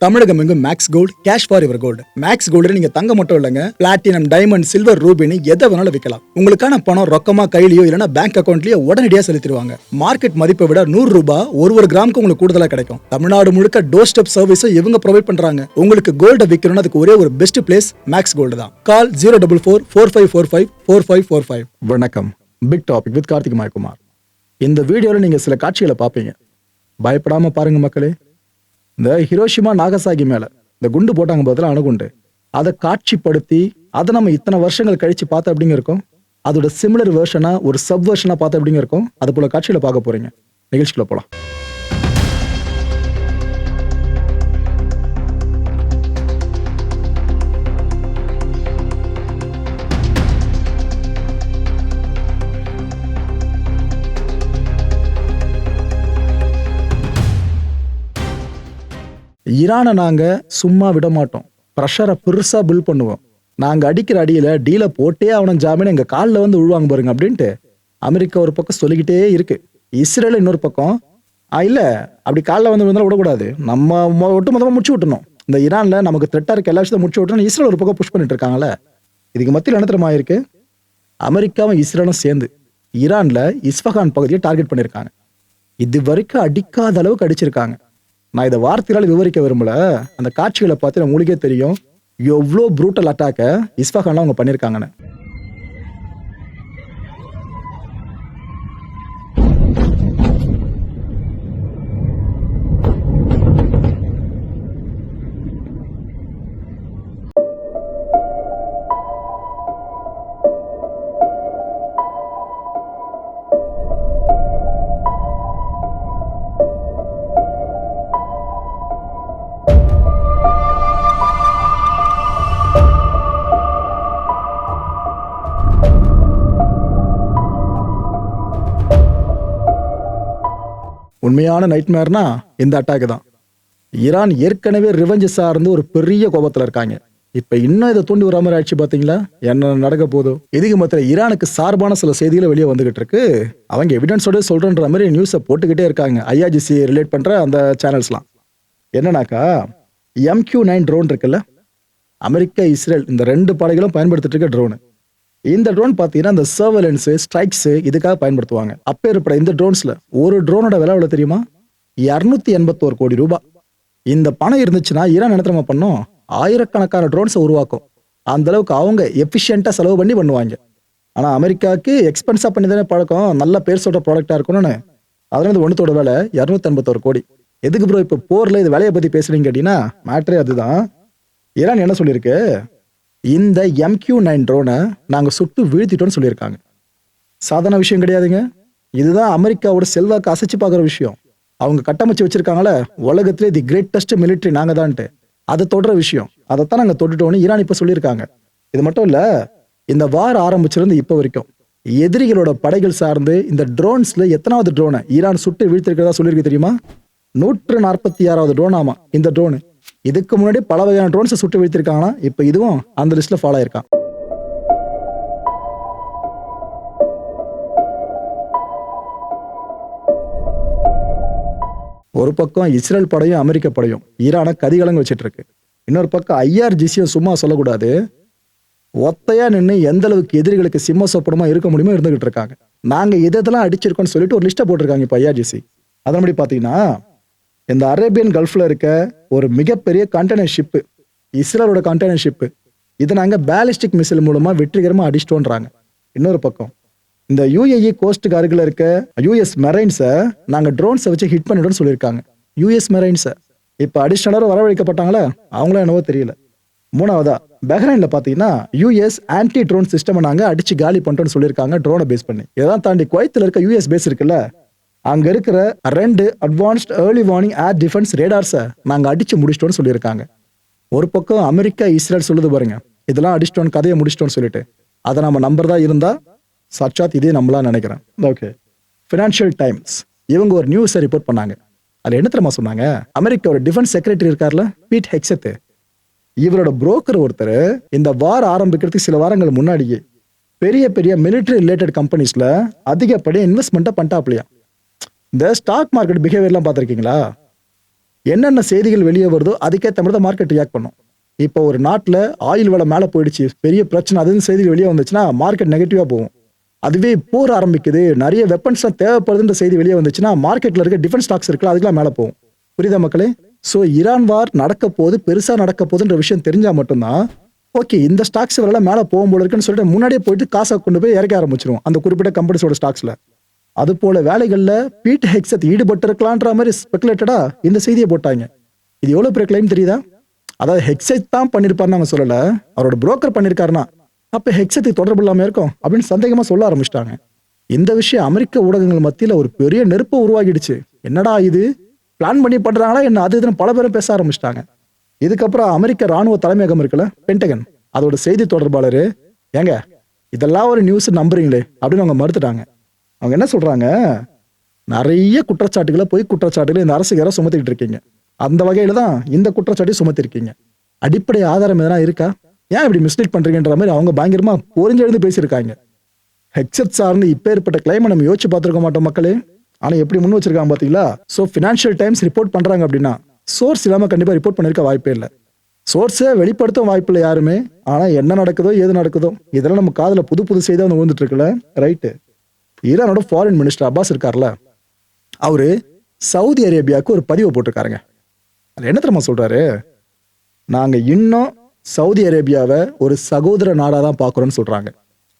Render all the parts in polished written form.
தமிழகம் எங்கும் Max Gold cash for your gold. Max Gold நீங்க தங்க மட்டும் இல்லைங்க, பிளாட்டினம், டைமண்ட், சில்வர், ரூபினி எதை வேணாலும் விற்கலாம். உங்களுக்கான பணம் ரொக்கமா கையிலயோ இல்லைன்னா பேங்க் அக்கௌண்ட்லயோ உடனடியாக செலுத்திடுவாங்க. மார்க்கெட் மதிப்பை விட 100 ரூபாய் ஒரு கிராமுக்கு உங்களுக்கு கூடுதலா கிடைக்கும். தமிழ்நாடு முழுக்க டோர் ஸ்டெப் சர்வீஸும் இவங்க ப்ரொவைட் பண்றாங்க. உங்களுக்கு கோல்ட விற்கணும்னு அதுக்கு ஒரே ஒரு பெஸ்ட் பிளேஸ் மேக்ஸ் கோல்டு தான். கால் 04445454545. வணக்கம். Big topic with Karthik Mayakumar. இந்த வீடியோல நீங்க சில காட்சிகளை பார்ப்பீங்க. பயப்படாம பாருங்க மக்களே. இந்த ஹிரோஷிமா நாகசாகி மேல இந்த குண்டு போட்டாங்க பதிலாக அணுகுண்டு, அதை காட்சிப்படுத்தி அதை நம்ம இத்தனை வருஷங்கள் கழிச்சு பார்த்த அப்படிங்க இருக்கும். அதோட சிமிலர் வெர்ஷனா ஒரு சப் வெர்ஷனா பார்த்த அப்படிங்க இருக்கும். அது போல காட்சியில பார்க்க போறீங்க. நிகழ்ச்சிக்குள்ள போலாம். ஈரானை நாங்க சும்மா விட மாட்டோம். ப்ரெஷரை பெருசா பில் பண்ணுவோம். நாங்க அடிக்கிற அடியில டீலை போட்டே அவன ஜாமீன் எங்க காலில் வந்து விழுவாங்க பாருங்க அப்படின்ட்டு அமெரிக்கா ஒரு பக்கம் சொல்லிக்கிட்டே இருக்கு. இஸ்ரேல் இன்னொரு பக்கம் இல்ல அப்படி காலில் வந்து விழுந்தாலும் விடக்கூடாது, நம்ம ஒட்டு மொத்தமா முடிச்சு விட்டணும். இந்த ஈரான்ல நமக்கு த்ரெட்டா இருக்க எல்லா விஷயத்தையும் முடிச்சு விட்டணும். இஸ்ரேல் ஒரு பக்கம் புஷ் பண்ணிட்டு இருக்காங்கல்ல. இதுக்கு மத்தியில் என்ன தெரியுமா இருக்கு? அமெரிக்காவும் இஸ்ரேலும் சேர்ந்து ஈரான்ல இஸ்ஃபகான் பகுதியை டார்கெட் பண்ணியிருக்காங்க. இது வரைக்கும் அடிக்காத அளவுக்கு அடிச்சிருக்காங்க. நான் இதை வார்த்தையால் விவரிக்க விரும்பல. அந்த காட்சிகளை பார்த்து உங்களுக்கே தெரியும் எவ்வளோ ப்ரூட்டல் அட்டாக்க இஸ்ஃபகான்ல அவங்க பண்ணியிருக்காங்கன்னு. உண்மையான நைட்மேர்னா இந்த அட்டாக் தான். ஈரான் ஏற்கனவே ரிவெஞ்ச் சார்ந்து ஒரு பெரிய கோபத்துல இருக்காங்க. இப்ப இன்னும் இதை தூண்டி வர மாதிரி ஆயிடுச்சு. பாத்தீங்களா என்ன நடக்க போதும்? இதுக்கு மத்திய ஈரானுக்கு சார்பான சில செய்திகளை வெளியே வந்துகிட்டு இருக்கு. அவங்க எவிடன்ஸோட சொல்றன்ற மாதிரி நியூஸை போட்டுக்கிட்டே இருக்காங்க. IRGC ரிலேட் பண்ற அந்த சேனல்ஸ்லாம் என்னன்னாக்கா, MQ-9 ட்ரோன் இருக்குல்ல, அமெரிக்கா இஸ்ரேல் இந்த ரெண்டு படைகளும் பயன்படுத்திட்டு இருக்க ட்ரோனு. இந்த ட்ரோன் பார்த்தீங்கன்னா இந்த சர்வேலன்ஸ் ஸ்ட்ரைக்ஸ் இதுக்காக பயன்படுத்துவாங்க. அப்பேற்பட்ட இந்த ட்ரோன்ஸ்ல ஒரு ட்ரோனோட விலை எவ்வளவு தெரியுமா? 281 கோடி ரூபாய். இந்த பணம் இருந்துச்சுன்னா ஈரான் என்ன தெரியுமா பண்ணும்? ஆயிரக்கணக்கான ட்ரோன்ஸை உருவாக்கும். அந்த அளவுக்கு அவங்க எஃபிஷியண்டா செலவு பண்ணி பண்ணுவாங்க. ஆனா அமெரிக்காவுக்கு எக்ஸ்பென்ஸா பண்ணி தானே பழக்கம், நல்ல பேர் சொல்ற ப்ராடக்டா இருக்கணும்னு. அதனால இந்த ஒன்றுத்தோட விலை 281 கோடி. எதுக்கு ப்ரோ இப்போ போர்ல இது விலையை பத்தி பேசுறீங்க கேட்டீங்கன்னா மேட்ரே அதுதான். ஈரான் என்ன சொல்லியிருக்கு? இந்த MQ-9 ட்ரோனை நாங்கள் சுட்டு வீழ்த்திட்டோம்னு சொல்லியிருக்காங்க. சாதாரண விஷயம் கிடையாதுங்க. இதுதான் அமெரிக்காவோட செல்வாக்கு அசைச்சு பார்க்குற விஷயம். அவங்க கட்டமைச்சு வச்சிருக்காங்களே உலகத்திலே தி கிரேட்டஸ்ட் மிலிட்ரி நாங்கள் தான்ட்டு, அதை தொடர விஷயம். அதைத்தான் நாங்கள் தொட்டுட்டோம்னு ஈரான் இப்போ சொல்லியிருக்காங்க. இது மட்டும் இல்லை, இந்த வார் ஆரம்பிச்சிருந்து இப்போ வரைக்கும் எதிரிகளோட படைகள் சார்ந்து இந்த ட்ரோன்ஸ்ல எத்தனாவது ட்ரோனை ஈரான் சுட்டு வீழ்த்திருக்கிறதா சொல்லியிருக்கு தெரியுமா? 146வது ட்ரோன். ஆமா, இந்த ட்ரோனு. இதுக்கு முன்னாடி பல வகையான ட்ரோன்ஸை சுட்டு வீழ்த்திருக்காங்கன்னா இப்போ இதுவும் அந்த லிஸ்ட்ல ஃபாலோ ஆயிருக்கான். ஒரு பக்கம் இஸ்ரேல் படையும் அமெரிக்க படையும் ஈரானை கதிகலங்க வச்சிட்டு இருக்கு. இன்னொரு பக்கம் IRGCயும் சும்மா சொல்லக்கூடாது, ஒத்தையா நின்று எந்த அளவுக்கு எதிரிகளுக்கு சிம்ம சொப்பனமா இருக்க முடியுமோ இருந்துகிட்டு இருக்காங்க. நாங்க இதெல்லாம் அடிச்சிருக்கோம்னு சொல்லிட்டு ஒரு லிஸ்ட்டை போட்டிருக்காங்க இப்போ IRGC. அதன்படி பாத்தீங்கன்னா இந்த அரேபியன் கல்ஃப்ல இருக்க ஒரு மிகப்பெரிய கண்டெய்னர் ஷிப்பு, இஸ்ரேலோட கண்டெய்னர் ஷிப்பு, இதை நாங்க பேலிஸ்டிக் மிசைல் மூலமா வெற்றிகரமா அடிச்சிட்டோன்றாங்க. இன்னொரு பக்கம் இந்த UAE கோஸ்ட்டுக்கு அருகில் இருக்க US மெரைன்ஸை நாங்க ட்ரோன்ஸை வச்சு ஹிட் பண்ணிட்டோம்னு சொல்லியிருக்காங்க. US மெரைன்ஸை இப்போ அடிஷனலாக வரவழைக்கப்பட்டாங்களே அவங்களும் என்னவோ தெரியல. மூணாவதா பஹ்ரைன்ல பாத்தீங்கன்னா US ஆன்டி ட்ரோன் சிஸ்டம் நாங்க அடிச்சு காலி பண்ணிட்டோம்னு சொல்லியிருக்காங்க ட்ரோனை பேஸ் பண்ணி. இதான் தாண்டி குவைத்தில் இருக்க US பேஸ் இருக்குல்ல, அங்க இருக்கிற 2 advanced early warning air defence ரேடார்ஸை நாங்க அடிச்சு முடிச்சிட்டோம்னு சொல்லியிருக்காங்க. ஒரு பக்கம் அமெரிக்கா இஸ்ரேல் சொல்லுது பாருங்க, இதெல்லாம் அடிச்சிட்டோம் கதையை முடிச்சிட்டோம்னு சொல்லிட்டு, அதை நம்ம நம்புறதா இருந்தா சச்சாத் இதே நம்மளா நினைக்கிறேன். ஓகே, ஃபினான்ஷியல் டைம்ஸ் இவங்க ஒரு நியூஸை ரிப்போர்ட் பண்ணாங்க. அதுல என்ன தெரியுமா சொன்னாங்க? அமெரிக்காவோட டிஃபென்ஸ் செக்ரட்டரி இருக்கார்ல, பீட் ஹெக்ஸத், இவரோட புரோக்கர் ஒருத்தர் இந்த வார் ஆரம்பிக்கிறதுக்கு சில வாரங்கள் முன்னாடியே பெரிய பெரிய மிலிட்டரி ரிலேட்டட் கம்பெனிஸ்ல அதிகப்படியாக இன்வெஸ்ட்மெண்ட்டை பண்ணிட்டாப்லையா. இந்த ஸ்டாக் மார்க்கெட் பிஹேவியர்லாம் பார்த்துருக்கீங்களா? என்னென்ன செய்திகள் வெளியே வருதோ அதுக்கேற்ற மாதிரி தான் மார்க்கெட் ரியாக்ட் பண்ணும். இப்போ ஒரு நாட்டில் ஆயில் விலை மேலே போயிடுச்சு, பெரிய பிரச்சனை, அதுன்னு செய்திகள் வெளியே வந்துச்சுன்னா மார்க்கெட் நெகட்டிவாக போகும். அதுவே போர் ஆரம்பிக்குது, நிறைய வெப்பன்ஸ்லாம் தேவைப்படுதுன்ற செய்தி வெளியே வந்துச்சுன்னா மார்க்கெட்டில் இருக்க டிஃபென்ஸ் ஸ்டாக்ஸ் இருக்குல்ல அதுக்கெல்லாம் மேலே போகும். புரியுதா மக்களே? ஸோ ஈரான் வார் நடக்க போது, பெருசாக நடக்க போகுதுன்ற விஷயம் தெரிஞ்சால் மட்டும்தான் ஓகே இந்த ஸ்டாக்ஸ் வரலாம் மேலே போகும் போல இருக்குன்னு சொல்லிட்டு முன்னாடியே போயிட்டு காசை கொண்டு போய் இறக்க ஆரம்பிச்சிருவோம் அந்த குறிப்பிட்ட கம்பெனிஸோட ஸ்டாக்ஸில். அது போல வேலைகளில் பீட் ஹெக்ஸத் ஈடுபட்டு இருக்கலான்ற மாதிரி ஸ்பெகுலேட்டடா இந்த செய்தியை போட்டாங்க. இது எவ்வளோ பெரிய கிளைம் தெரியுதா? அதாவது ஹெக்ஸத் தான் பண்ணியிருப்பாருன்னு அவங்க சொல்லலை, அவரோட புரோக்கர் பண்ணியிருக்காருன்னா அப்போ ஹெக்ஸத்துக்கு தொடர்பு இல்லாமல் இருக்கும் அப்படின்னு சந்தேகமாக சொல்ல ஆரம்பிச்சிட்டாங்க. இந்த விஷயம் அமெரிக்க ஊடகங்கள் மத்தியில் ஒரு பெரிய நெருப்பை உருவாகிடுச்சு. என்னடா இது பிளான் பண்ணி பண்றாங்களா என்ன, அது இதுன்னு பல பேரும் பேச ஆரம்பிச்சிட்டாங்க. இதுக்கப்புறம் அமெரிக்க ராணுவ தலைமையகம் இருக்குல்ல, பென்டகன், அதோட செய்தி தொடர்பாளர், ஏங்க இதெல்லாம் ஒரு நியூஸ் நம்புறீங்களே அப்படின்னு அவங்க மறுத்துட்டாங்க. அவங்க என்ன சொல்றாங்க, நிறைய குற்றச்சாட்டுகளை பொய் குற்றச்சாட்டுகளை இந்த அரசுக்கு சுமத்திக்கிட்டு இருக்கீங்க, அந்த வகையில தான் இந்த குற்றச்சாட்டையும் சுமத்திருக்கீங்க, அடிப்படை ஆதாரம் எதனா இருக்கா, ஏன் இப்படி மிஸ்லீட் பண்றீங்கன்ற மாதிரி அவங்க பயங்கரமா பொறிஞ்செழுந்து பேசியிருக்காங்க. ஹெக்ஸத் சார்ந்து இப்ப ஏற்பட்ட கிளைமை நம்ம யோசிச்சு பார்த்துருக்க மாட்டோம் மக்களே. ஆனா எப்படி முன் வச்சிருக்காங்க பாத்தீங்களா? சோ ஃபினான்ஷியல் டைம்ஸ் ரிப்போர்ட் பண்றாங்க அப்படின்னா சோர்ஸ் இல்லாம கண்டிப்பா ரிப்போர்ட் பண்ணிருக்க வாய்ப்பே இல்லை. சோர்ஸை வெளிப்படுத்தும் வாய்ப்பு இல்லை யாருமே. ஆனா என்ன நடக்குதோ ஏது நடக்குதோ இதெல்லாம் நம்ம காதுல புது புது செய்தி வந்து வந்துட்டு இருக்குல்ல. ரைட்டு, ஈரானோட ஃபாரின் மினிஸ்டர் அப்பாஸ் இருக்கார்ல, அவரு சவுதி அரேபியாவுக்கு ஒரு பதிவை போட்டிருக்காருங்க. அது என்ன தெரியுமா சொல்றாரு, நாங்க இன்னும் சவுதி அரேபியாவை ஒரு சகோதர நாடா தான் பாக்குறோம்னு சொல்றாங்க.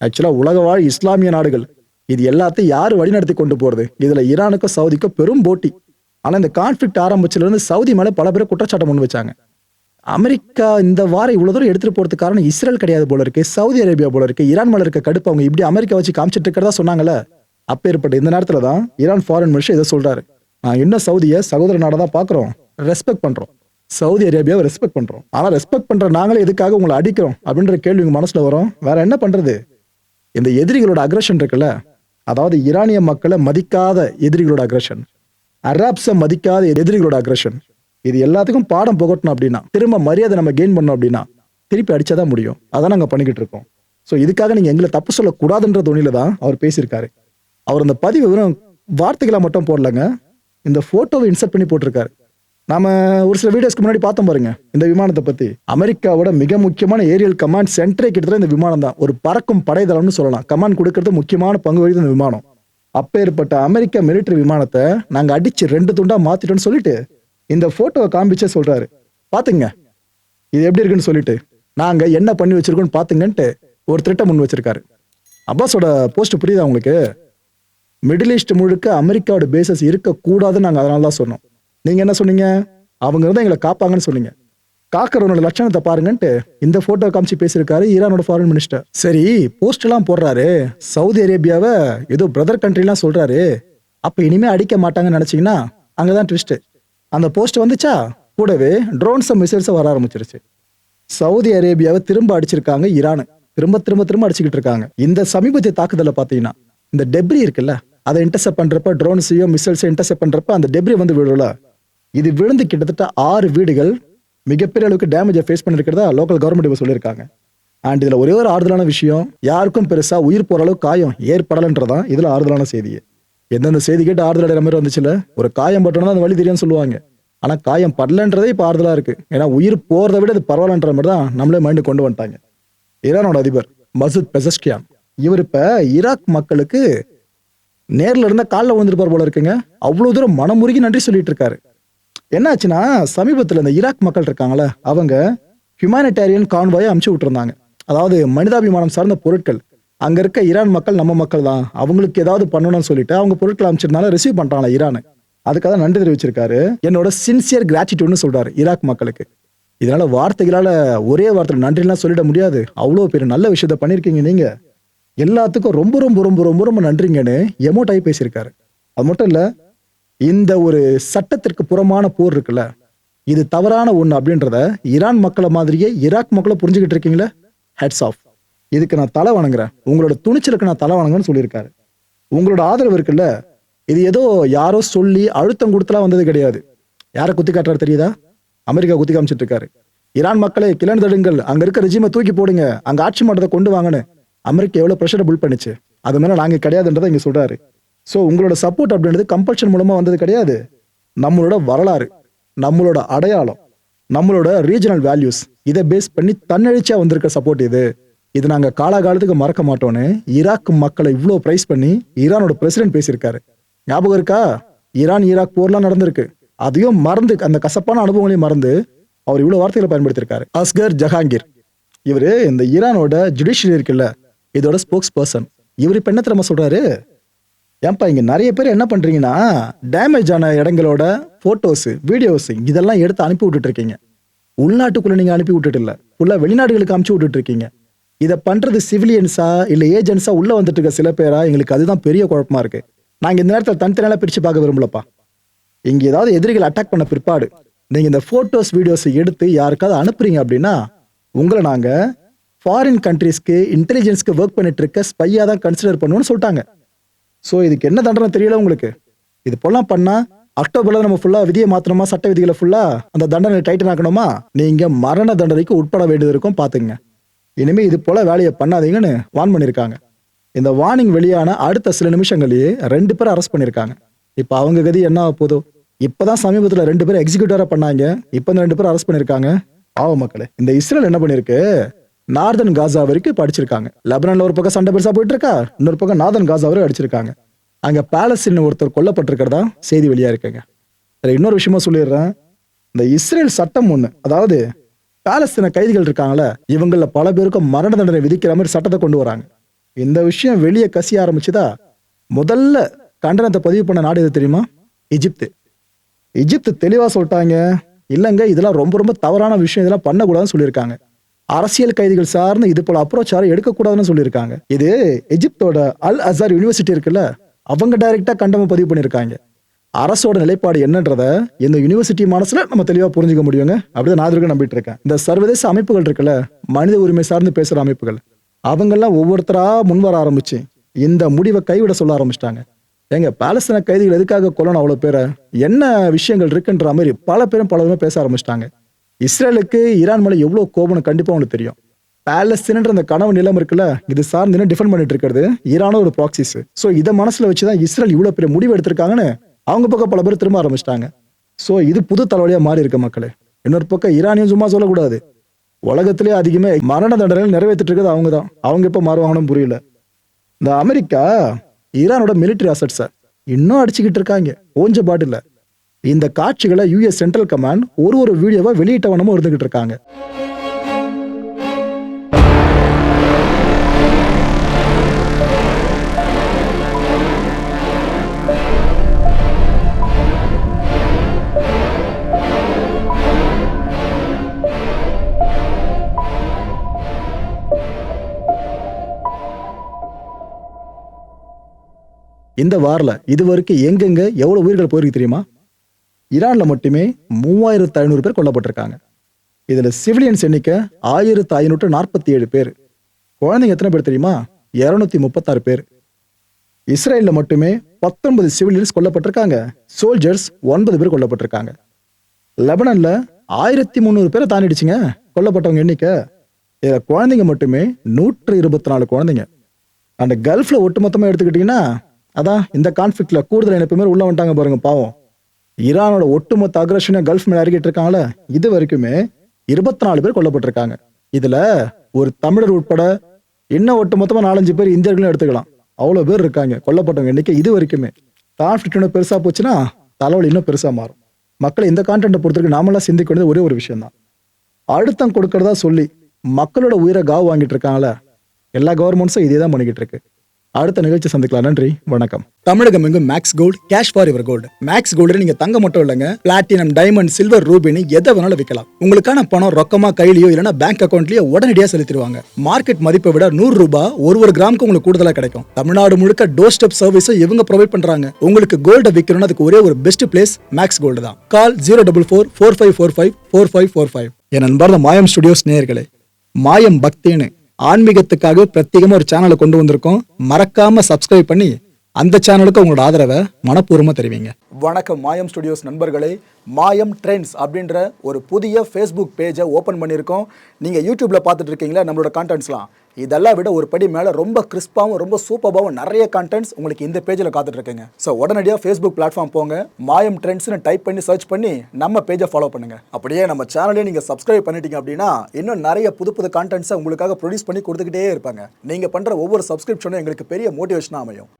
ஆக்சுவலா உலக வாழ் இஸ்லாமிய நாடுகள் இது எல்லாத்தையும் யாரு வழிநடத்தி கொண்டு போறது, இதுல ஈரானுக்கும் சவுதிக்கும் பெரும் போட்டி. ஆனா இந்த கான்ஃபிளிக்ட் ஆரம்பிச்சதுல இருந்து சவுதி மேல பல பேர் குற்றச்சாட்டு முன் வச்சாங்க. அமெரிக்கா இந்த வாரம் இவ்வளவு தூரம் எடுத்துட்டு போறதுக்கு காரணம் இஸ்ரேல் கிடையாது போல இருக்கு, சவுதி அரேபியா போல இருக்கு. ஈரான் மேல இருக்க கடுப்பு அவங்க இப்படி அமெரிக்கா வச்சு காமிச்சிட்டு இருக்கிறதா சொன்னாங்கல்ல. அப்ப ஏற்பட்ட இந்த நேரத்துல தான் ஈரான் ஃபாரின் மினிஸ்டர் இதை சொல்றாரு, நான் இன்னும் சவுதியை சகோதர நாடா தான் பாக்குறோம், ரெஸ்பெக்ட் பண்றோம், சவுதி அரேபியாவை ரெஸ்பெக்ட் பண்றோம். ஆனா ரெஸ்பெக்ட் பண்ற நாங்களே எதுக்காக உங்களை அடிக்கிறோம் அப்படின்ற கேள்வி உங்க மனசுல வரும். வேற என்ன பண்றது? இந்த எதிரிகளோட அக்ரஷன் இருக்குல்ல, அதாவது ஈரானிய மக்களை மதிக்காத எதிரிகளோட அக்ரஷன், அராப்ஸை மதிக்காத எதிரிகளோட அக்ரஷன், இது எல்லாத்துக்கும் பாடம் புகட்டணும் அப்படின்னா, திரும்ப மரியாதை நம்ம கெயின் பண்ணோம் அப்படின்னா திருப்பி அடிச்சாதான் முடியும். அதான் நாங்க பண்ணிக்கிட்டு இருக்கோம். ஸோ இதுக்காக நீங்க எங்களை தப்பு சொல்லக்கூடாதுன்ற துணியில தான் அவர் பேசியிருக்காரு. அவர் அந்த பதிவு வெறும் வார்த்தைகளை மட்டும் போடலங்க, இந்த போட்டோவை இன்சர்ட் பண்ணி போட்டிருக்காரு. நாம ஒரு சில வீடியோஸ்க்கு முன்னாடி பார்த்தோம் பாருங்க இந்த விமானத்தை பத்தி. அமெரிக்காவோட மிக முக்கியமான ஏரியல் கமாண்ட் சென்டரே கிட்டத்தட்ட இந்த விமானம் தான், ஒரு பறக்கும் படைதளம்னு சொல்லலாம். கமாண்ட் கொடுக்கறது முக்கியமான பங்கு வகிக்குது இந்த விமானம். அப்பேற்பட்ட அமெரிக்க மிலிட்டரி விமானத்தை நாங்க அடிச்சு 2 துண்டா மாத்திட்டோம்னு சொல்லிட்டு இந்த போட்டோவை காமிச்சே சொல்றாரு, பாத்துங்க இது எப்படி இருக்குன்னு சொல்லிட்டு, நாங்க என்ன பண்ணி வச்சிருக்கோம்னு பாத்துங்கன்ட்டு ஒரு திட்டம் முன் வச்சிருக்காரு. அப்பாஸோட போஸ்ட் புரியுதா உங்களுக்கு? மிடில் ஈஸ்ட் முழுக்க அமெரிக்காவோட பேசஸ் இருக்கக்கூடாதுன்னு நாங்க அதனால தான் சொன்னோம். நீங்க என்ன சொன்னீங்க, அவங்க இருந்தா எங்களை காப்பாங்கன்னு சொன்னீங்க. காக்கறவனோட லட்சணத்தை பாருங்கன்ட்டு இந்த போட்டோ காமிச்சு பேசியிருக்காரு ஈரானோட ஃபாரின் மினிஸ்டர். சரி, போஸ்ட் எல்லாம் போடுறாரு, சவுதி அரேபியாவை ஏதோ பிரதர் கண்ட்ரிலாம் சொல்றாரு, அப்ப இனிமே அடிக்க மாட்டாங்கன்னு நினைச்சீங்கன்னா அங்கதான் ட்விஸ்ட். அந்த போஸ்ட் வந்துச்சா, கூடவே ட்ரோன்ஸ் மிசைல்ஸ் வர ஆரம்பிச்சிருச்சு. சவுதி அரேபியாவை திரும்ப அடிச்சிருக்காங்க ஈரான், திரும்ப திரும்ப திரும்ப அடிச்சுக்கிட்டு இருக்காங்க. இந்த சமீபத்திய தாக்குதல பாத்தீங்கன்னா இந்த டெப்ரி இருக்குல்ல, அதை இன்டர்செப்ட் பண்றப்ப, ட்ரோன்ஸையோ மிசைல்ஸோ இன்டர்செப்ட் பண்றப்ப அந்த டெப்ரி வந்து விழுல, இது விழுந்து கிட்டத்தட்ட 6 வீடுகள் மிகப்பெரிய அளவுக்கு டேமேஜை ஃபேஸ் பண்ணிருக்கிறதா லோக்கல் கவர்மெண்ட் இப்போ சொல்லியிருக்காங்க. அண்ட் இதுல ஒரே ஒரு ஆறுதலான விஷயம், யாருக்கும் பெருசா உயிர் போற அளவுக்கு காயம் ஏற்படலன்றதான் இதுல ஆறுதலான செய்தி. எந்தெந்த செய்தி கேட்டு ஆறுதல் அடைகிற மாதிரி வந்துச்சுல, ஒரு காயம் பட்டோம்னா அந்த வழி தெரியும்னு சொல்லுவாங்க. ஆனா காயம் படலன்றதே இப்ப ஆறுதலா இருக்கு. ஏன்னா உயிர் போறதை விட அது பரவாயில்லன்ற மாதிரி தான் நம்மளே மைண்டு கொண்டு வந்துட்டாங்க. ஈரானோட அதிபர் மசூத் பெசஷ்கியான், இவர் இப்ப ஈராக் மக்களுக்கு நேர்ல இருந்த காலில் விழுந்திருப்பார் போல இருக்குங்க. அவ்வளவு தூரம் மனமுருகி நன்றி சொல்லிட்டு இருக்காரு. என்னாச்சுன்னா, சமீபத்தில் இந்த ஈராக் மக்கள் இருக்காங்களே, அவங்க ஹியூமானிட்டேரியன் கான்வாயை அமுச்சு விட்டுருந்தாங்க. அதாவது மனிதாபிமானம் சார்ந்த பொருட்கள், அங்க இருக்க ஈரான் மக்கள் நம்ம மக்கள் தான், அவங்களுக்கு ஏதாவது பண்ணணும்னு சொல்லிட்டு அவங்க பொருட்கள் அனுப்பிச்சிருந்தாலும் ரிசீவ் பண்றாங்களா ஈரான். அதுக்காக நன்றி தெரிவிச்சிருக்காரு. என்னோட சின்சியர் கிராட்டிடியூட்னு சொல்றாரு ஈராக் மக்களுக்கு. இதனால வார்த்தைகளால ஒரே வார்த்தையில் நன்றிலாம் சொல்லிட முடியாது. அவ்வளோ பெரிய நல்ல விஷயத்த பண்ணிருக்கீங்க நீங்க, எல்லாத்துக்கும் ரொம்ப ரொம்ப ரொம்ப ரொம்ப ரொம்ப நன்றிங்கன்னு எமோட்டாகி பேசியிருக்காரு. அது மட்டும் இல்ல, இந்த ஒரு சட்டத்திற்கு புறமான போர் இருக்குல்ல, இது தவறான ஒண்ணு அப்படின்றத ஈரான் மக்களை மாதிரியே ஈராக் மக்களை புரிஞ்சுக்கிட்டு இருக்கீங்களா, ஹெட்ஸ் ஆஃப். இதுக்கு நான் தலை வணங்குறேன், உங்களோட துணிச்சலுக்கு நான் தலை வணங்குன்னு சொல்லியிருக்காரு. உங்களோட ஆதரவு இருக்குல்ல, இது ஏதோ யாரோ சொல்லி அழுத்தம் கொடுத்துலாம் வந்தது கிடையாது. யாரை குத்தி காட்டுறாரு தெரியுதா? அமெரிக்கா குத்தி காமிச்சிட்டு இருக்காரு. ஈரான் மக்களை கிளர்ந்தெடுங்கள், அங்க இருக்க ரெஜிமை தூக்கி போடுங்க, அங்க ஆட்சி மாற்றத்தை கொண்டு வாங்கன்னு அமெரிக்கா எவ்வளவு ப்ரெஷரை பில்ட் பண்ணிச்சு, அது மேல நாங்க கிடையாதுன்றதை இங்க சொல்றாரு. ஸோ உங்களோட சப்போர்ட் அப்படின்றது கம்பல்ஷன் மூலமா வந்தது கிடையாது, நம்மளோட வரலாறு. நம்மளோட அடையாளம், நம்மளோட ரீஜனல் வேல்யூஸ், இதை பேஸ் பண்ணி தன்னெழுச்சியா வந்திருக்க சப்போர்ட் இது நாங்க காலாகாலத்துக்கு மறக்க மாட்டோம்னு ஈராக் மக்களை இவ்வளோ பிரைஸ் பண்ணி ஈரானோட பிரசிடென்ட் பேசியிருக்காரு. ஞாபகம் இருக்கா? ஈராக் போர்லாம் நடந்திருக்கு, அதையும் மறந்து, அந்த கசப்பான அனுபவங்களையும் மறந்து அவர் இவ்வளவு வார்த்தைகளை பயன்படுத்தியிருக்காரு. அஸ்கர் ஜஹாங்கீர் இவரு இந்த ஈரானோட ஜுடிஷியரி இருக்குல்ல, இதோட ஸ்போக்ஸ் பர்சன். இவர் இப்ப என்ன தெரியுமா சொல்றாரு, ஏன்பா இங்க நிறைய பேர் என்ன பண்றீங்கன்னா டேமேஜ் ஆன இடங்களோட போட்டோஸ், வீடியோஸ் இதெல்லாம் எடுத்து அனுப்பி விட்டுட்டு இருக்கீங்க. உள்நாட்டுக்குள்ள நீங்க அனுப்பி விட்டுட்டு இல்ல, ஃபுல்லா வெளிநாடுகளுக்கு அனுப்பிச்சு விட்டுட்டு இருக்கீங்க. இதை பண்றது சிவிலியன்ஸா இல்ல ஏஜென்ட்ஸா உள்ள வந்துட்டு இருக்க சில பேரா, எங்களுக்கு அதுதான் பெரிய குழப்பமா இருக்கு. நாங்க இந்த நேரத்தில் தனித்தனியா பிரிச்சு பார்க்க விரும்பலப்பா. இங்க ஏதாவது எதிரிகள் அட்டாக் பண்ண பிற்பாடு நீங்க இந்த போட்டோஸ் வீடியோஸ் எடுத்து யாருக்காவது அனுப்புறீங்க அப்படின்னா உங்களை நாங்க ஃபாரின் கண்ட்ரீஸ்க்கு இன்டெலிஜென்ஸ்க்கு ஒர்க் பண்ணிட்டு இருக்க ஸ்பையா தான் கன்சிடர் பண்ணுவோம்னு சொல்லிட்டாங்க. ஸோ இதுக்கு என்ன தண்டனை தெரியல உங்களுக்கு? இது போலாம் பண்ணா அக்டோபர்ல நம்ம ஃபுல்லா விதியை மாத்தணுமா, சட்ட விதிகளை ஃபுல்லா அந்த தண்டனை டைட்டன் ஆக்கணுமா, நீங்க மரண தண்டனைக்கு உட்பட வேண்டியது இருக்கும். பாத்துங்க, இனிமே இது போல வேலையை பண்ணாதீங்கன்னு வார்ன் பண்ணிருக்காங்க. இந்த வார்னிங் வெளியான அடுத்த சில நிமிஷங்களையே 2 பேர் அரெஸ்ட் பண்ணிருக்காங்க. இப்ப அவங்க கதி என்ன போதோ? இப்பதான் சமீபத்துல 2 பேர் எக்ஸிக்யூட்டிவா பண்ணாங்க, இப்ப இந்த 2 பேர் அரெஸ்ட் பண்ணிருக்காங்க. ஆவ மக்களே, இந்த இஸ்ரேல் என்ன பண்ணிருக்கு, நார்தன் காசா வரைக்கும் படிச்சிருக்காங்க. லெபனான்ல ஒரு பக்கம் சண்டை பெருசா போயிட்டு இருக்கா, இன்னொரு பக்கம் நார்தன் காசா வரை அடிச்சிருக்காங்க. அங்க பாலஸ்தீன் ஒருத்தர் கொல்லப்பட்டிருக்கிறதா செய்தி வெளியா இருக்குங்க. இன்னொரு விஷயமா சொல்லிடுறேன், இந்த இஸ்ரேல் சட்டம் ஒண்ணு, அதாவது பாலஸ்தீன கைதிகள் இருக்காங்களே, இவங்கள பல பேருக்கும் மரண தண்டனை விதிக்கிற மாதிரி சட்டத்தை கொண்டு வராங்க. இந்த விஷயம் வெளியே கசிய ஆரம்பிச்சுதா முதல்ல கண்டனத்தை பதிவு பண்ண நாடு எது தெரியுமா? எஜிப்து தெளிவா சொல்லிட்டாங்க, இல்லங்க இதெல்லாம் ரொம்ப ரொம்ப தவறான விஷயம், இதெல்லாம் பண்ணக்கூடாதுன்னு சொல்லியிருக்காங்க. அரசியல் கைதிகள் சார்ந்து இது போல அப்ரோச் யாரும் எடுக்கக்கூடாதுன்னு சொல்லியிருக்காங்க. இது எஜிப்தோட அல் அசார் யூனிவர்சிட்டி இருக்குல்ல, அவங்க டைரக்டா கண்டனம் பதிவு பண்ணியிருக்காங்க. அரசோட நிலைப்பாடு என்னன்றத இந்த யூனிவர்சிட்டி மனசுல நம்ம தெளிவா புரிஞ்சுக்க முடியுங்க. அப்படிதான் நான் இதுக்கு நம்பிட்டு இருக்கேன். இந்த சர்வதேச அமைப்புகள் இருக்குல்ல, மனித உரிமை சார்ந்து பேசுற அமைப்புகள், அவங்கெல்லாம் ஒவ்வொருத்தரா முன்வர ஆரம்பிச்சு இந்த முடிவை கைவிட சொல்ல ஆரம்பிச்சிட்டாங்க. எங்க பாலஸ்தீன கைதிகள் எதுக்காக கொல்லணும் அவ்வளவு பேரை, என்ன விஷயங்கள் இருக்குன்ற மாதிரி பல பேரும் பல பேச ஆரம்பிச்சிட்டாங்க. இஸ்ரேலுக்கு ஈரான் மேல எவ்வளவு கோபம்னு கண்டிப்பா உங்களுக்கு தெரியும். பாலஸ்தீனன்ற அந்த கனவு நிலம் இருக்குல்ல, இது சார்ந்து டிஃபெண்ட் பண்ணிட்டு இருக்கிறது ஈரானோட ஒரு ப்ராக்சிஸ். சோ இதை மனசுல வச்சுதான் இஸ்ரேல் இவ்வளவு பெரிய முடிவு எடுத்திருக்காங்கன்னு அவங்க பக்கம் பல பேர் திரும்ப ஆரம்பிச்சிட்டாங்க. சோ இது புது தலைவலியா மாறி இருக்க மக்களே. இன்னொரு பக்கம் ஈரானியும் சும்மா சொல்லக்கூடாது, உலகத்திலே அதிகமே மரண தண்டனை நிறைவேற்றிட்டு இருக்கிறது அவங்க தான். அவங்க எப்ப மாறுவாங்கன்னு புரியல. இந்த அமெரிக்கா ஈரானோட மிலிட்டரி அசட்ஸை இன்னும் அடிச்சுக்கிட்டு இருக்காங்க, ஓஞ்ச பாட்டில்ல. இந்த காட்சிகளை யுஎஸ் சென்ட்ரல் கமாண்ட் ஒரு வீடியோவை வெளியிட்டவனமும் இருந்துகிட்டு இருக்காங்க. இந்த வாரில் இதுவரைக்கும் எங்கெங்க எவ்வளவு உயிர்கள் போயிருக்கு தெரியுமா? ஈரான்ல மட்டுமே 3500 பேர் கொல்லப்பட்டிருக்காங்க. இதுல சிவிலியன்ஸ் எண்ணிக்கை 1547 பேர். குழந்தைங்க எத்தனை பேர் தெரியுமா? 236 பேர். இஸ்ரேல்ல மட்டுமே 19 சிவிலியன்ஸ் கொல்லப்பட்டிருக்காங்க. சோல்ஜர்ஸ் 9 பேர் கொல்லப்பட்டிருக்காங்க. லெபனான்ல 1300 பேரை தாண்டிடுச்சுங்க கொல்லப்பட்டவங்க எண்ணிக்கை. இதுல குழந்தைங்க மட்டுமே 124 குழந்தைங்க. அந்த கல்ஃப்ல ஒட்டுமொத்தமா எடுத்துக்கிட்டீங்கன்னா, அதான் இந்த கான்ஃபிளிக்ட்ல கூடுதல் இணைப்புமே உள்ள வந்துட்டாங்க பாருங்க, பாவம். ஈரானோட ஒட்டுமொத்த அக்ரஷனை கல்ஃப் மேல இறக்கிட்டு இருக்காங்களே, இது வரைக்குமே 24 பேர் கொல்லப்பட்டிருக்காங்க. இதுல ஒரு தமிழர் உட்பட இன்னும் ஒட்டுமொத்தமா 4-5 பேர் இந்தியர்களும் எடுத்துக்கலாம். அவ்வளவு பேர் இருக்காங்க கொல்லப்பட்டவங்க எண்ணிக்கை இது வரைக்குமே. கான்ஃபிளிக்ட் இன்னும் பெருசா போச்சுன்னா தலைவலி இன்னும் பெருசா மாறும். மக்களை இந்த கான்டென்ட்டை பொறுத்தவரைக்கும் நாமெல்லாம் சிந்திக்க வேண்டியது ஒரே ஒரு விஷயம் தான். அழுத்தம் கொடுக்கறதா சொல்லி மக்களோட உயிரை காவு வாங்கிட்டு இருக்காங்களே, எல்லா கவர்மெண்ட்ஸும் இதே தான் பண்ணிக்கிட்டு இருக்கு. அடுத்த நிகழ்ச்சி சந்திக்கலாம். நன்றி, வணக்கம். தமிழகம் எங்கும் Max Gold, cash for your gold. Max Gold நீங்க தங்க மட்டும் இல்லைங்க, பிளாட்டினம், டைமண்ட், சில்வர், ரூபினி எதை வேணாலும் விற்கலாம். உங்களுக்கான பணம் ரொக்கமா கையிலயோ இல்லைன்னா பேங்க் அக்கௌண்ட்லயோ உடனடியா செலுத்திடுவாங்க. மார்க்கெட் மதிப்பை விட 100 ரூபாய் ஒரு கிராமுக்கு உங்களுக்கு கூடுதலா கிடைக்கும். தமிழ்நாடு முழுக்க டோர் ஸ்டெப் சர்வீஸ் இவங்க ப்ரொவைட் பண்றாங்க. உங்களுக்கு கோல்ட விற்கணும்னு அதுக்கு ஒரே ஒரு பெஸ்ட் பிளேஸ் மேக்ஸ் கோல்டு தான். கால் 04445454545. என் அன்பார்ந்த மாயம் ஸ்டுடியோஸ் நேயர்களே, மாயம் பக்தின்னு ஆன்மீகத்துக்காக பிரத்யேகமா ஒரு சேனலை கொண்டு வந்திருக்கோம். மறக்காம சப்ஸ்கிரைப் பண்ணி அந்த சேனலுக்கு உங்களோட ஆதரவை மனப்பூர்வமாக தெரிவிங்க. வணக்கம் மாயம் ஸ்டுடியோஸ் நண்பர்களே. மாயம் ட்ரெண்ட்ஸ் அப்படின்ற ஒரு புதிய ஃபேஸ்புக் பேஜை ஓப்பன் பண்ணியிருக்கோம். நீங்கள் யூடியூப்பில் பார்த்துட்டு இருக்கீங்களா நம்மளோட கான்டென்ட்ஸ்லாம், இதெல்லாம் விட ஒரு படி மேலே ரொம்ப கிறிஸ்பாகவும் ரொம்ப சூப்பராகவும் நிறைய கான்டென்ட்ஸ் உங்களுக்கு இந்த பேஜில் காத்துட்டு இருக்குங்க. ஸோ உடனடியாக ஃபேஸ்புக் பிளாட்ஃபார்ம் போங்க, மாயம் ட்ரெண்ட்ஸ்னு டைப் பண்ணி சர்ச் பண்ணி நம்ம பேஜை ஃபாலோ பண்ணுங்க. அப்படியே நம்ம சேனலையும் நீங்கள் சப்ஸ்கிரைப் பண்ணிட்டீங்க அப்படின்னா இன்னும் நிறைய புது புது கான்டென்ட்ஸை உங்களுக்காக ப்ரொடியூஸ் பண்ணி கொடுத்துக்கிட்டே இருப்பாங்க. நீங்கள் பண்ணுற ஒவ்வொரு சப்ஸ்கிரிப்ஷனும் எங்களுக்கு பெரிய மோட்டிவேஷனாக அமையும்.